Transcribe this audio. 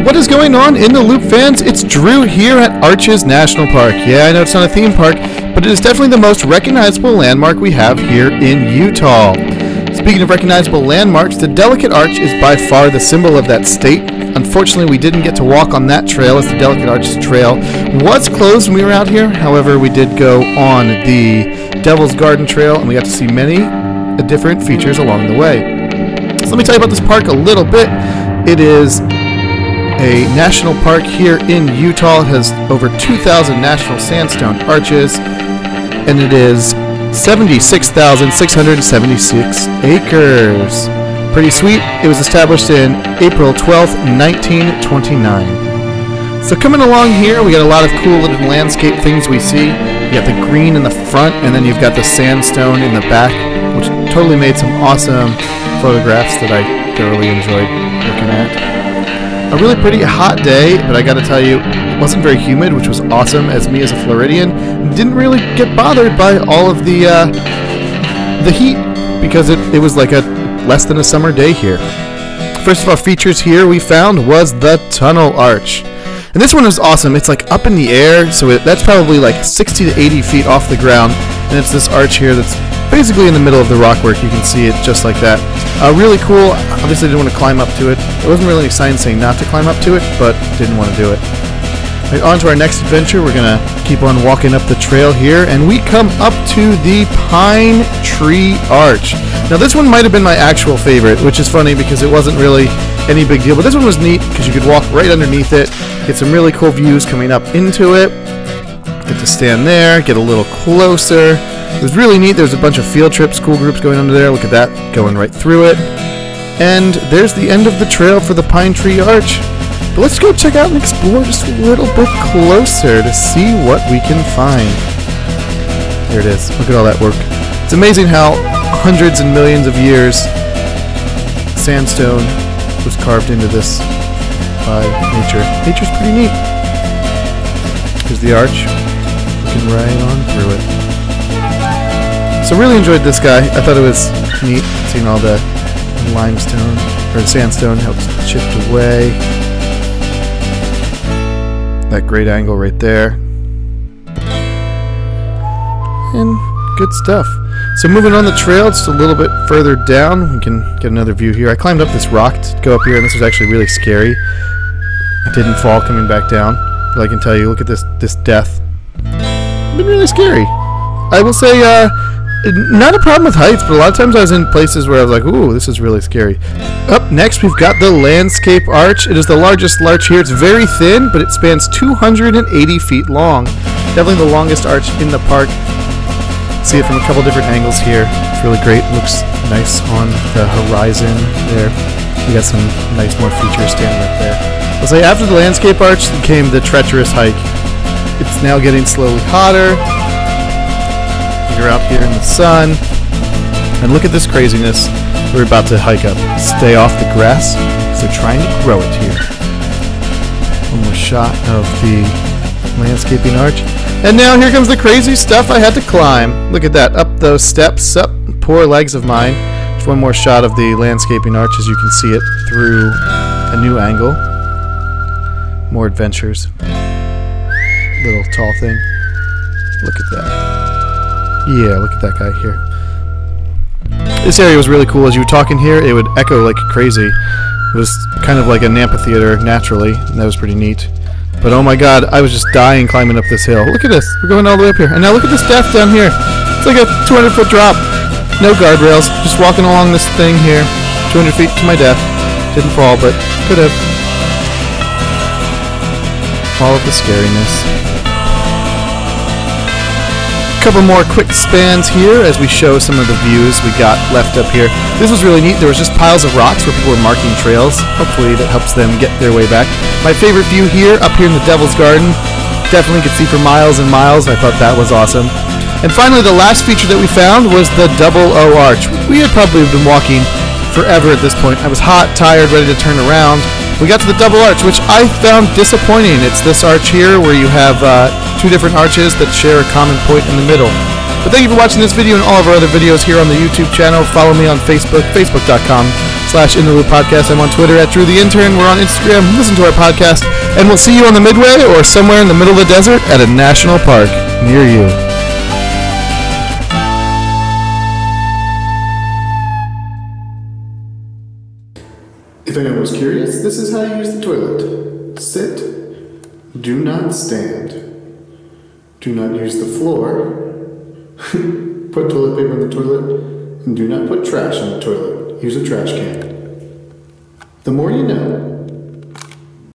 What is going on in the Loop, fans? It's Drew here at Arches National Park. Yeah, I know it's not a theme park, but it is definitely the most recognizable landmark we have here in Utah. Speaking of recognizable landmarks, the Delicate Arch is by far the symbol of that state. Unfortunately, we didn't get to walk on that trail, as the Delicate Arch Trail was closed when we were out here. However, we did go on the Devil's Garden Trail, and we got to see many different features along the way. So let me tell you about this park a little bit. It is a national park here in Utah. It has over 2,000 national sandstone arches, and it is 76,676 acres. Pretty sweet. It was established in April 12th, 1929. So coming along here, we got a lot of cool little landscape things we see. You got the green in the front, and then you've got the sandstone in the back, which totally made some awesome photographs that I thoroughly enjoyed looking at. A really pretty hot day, but I gotta tell you, it wasn't very humid, which was awesome, as me as a Floridian didn't really get bothered by all of the heat, because it was like a less than a summer day here. First of our features here we found was the Tunnel Arch. And this one was awesome. It's like up in the air, so that's probably like 60 to 80 feet off the ground, and it's this arch here that's basically in the middle of the rockwork. You can see it just like that. Really cool. Obviously didn't want to climb up to it. There wasn't really any sign saying not to climb up to it, but didn't want to do it. Right, on to our next adventure. We're going to keep on walking up the trail here, and we come up to the Pine Tree Arch. Now this one might have been my actual favorite, which is funny because it wasn't really any big deal, but this one was neat because you could walk right underneath it, get some really cool views coming up into it, get to stand there, get a little closer. It was really neat. There's a bunch of field trips, school groups going under there. Look at that, going right through it. And there's the end of the trail for the Pine Tree Arch. But let's go check out and explore just a little bit closer to see what we can find. There it is. Look at all that work. It's amazing how hundreds and millions of years sandstone was carved into this by nature. Nature's pretty neat. Here's the arch. Looking right on through it. So really enjoyed this guy. I thought it was neat seeing all the limestone or the sandstone helps chipped away. That great angle right there. And good stuff. So moving on the trail just a little bit further down, we can get another view here. I climbed up this rock to go up here, and this was actually really scary. I didn't fall coming back down, but I can tell you, look at this death. It's been really scary. I will say, not a problem with heights, but a lot of times I was in places where I was like, ooh, this is really scary. Up next, we've got the Landscape Arch. It is the largest arch here. It's very thin, but it spans 280 feet long. Definitely the longest arch in the park. See it from a couple different angles here. It's really great. It looks nice on the horizon there. We got some nice more features standing up there. I'll say after the Landscape Arch came the treacherous hike. It's now getting slowly hotter. You're out here in the sun, and look at this craziness we're about to hike up. Stay off the grass, because they're trying to grow it here. One more shot of the landscaping arch, and now here comes the crazy stuff I had to climb. Look at that, up those steps, up, poor legs of mine. Just one more shot of the landscaping arch as you can see it through a new angle. More adventures. Little tall thing. Look at that. Yeah, look at that guy here. This area was really cool. As you were talking here, it would echo like crazy. It was kind of like an amphitheater naturally, and that was pretty neat. But oh my god, I was just dying climbing up this hill. Look at this. We're going all the way up here. And now look at this death down here. It's like a 200-foot drop. No guardrails. Just walking along this thing here. 200 feet to my death. Didn't fall, but could have. All of the scariness. Couple more quick spans here as we show some of the views we got left up here. This was really neat. There was just piles of rocks where people were marking trails. Hopefully that helps them get their way back. My favorite view here, up here in the Devil's Garden. Definitely could see for miles and miles. I thought that was awesome. And finally, the last feature that we found was the Double O Arch. We had probably been walking forever at this point. I was hot, tired, ready to turn around. We got to the Double Arch, which I found disappointing. It's this arch here where you have two different arches that share a common point in the middle. But thank you for watching this video and all of our other videos here on the YouTube channel. Follow me on Facebook, facebook.com/InTheLoop Podcast. I'm on Twitter at DrewTheIntern. We're on Instagram. Listen to our podcast. And we'll see you on the Midway or somewhere in the middle of the desert at a national park near you. If anyone was curious, this is how you use the toilet. Sit. Do not stand. Do not use the floor. Put toilet paper in the toilet. And do not put trash in the toilet. Use a trash can. The more you know.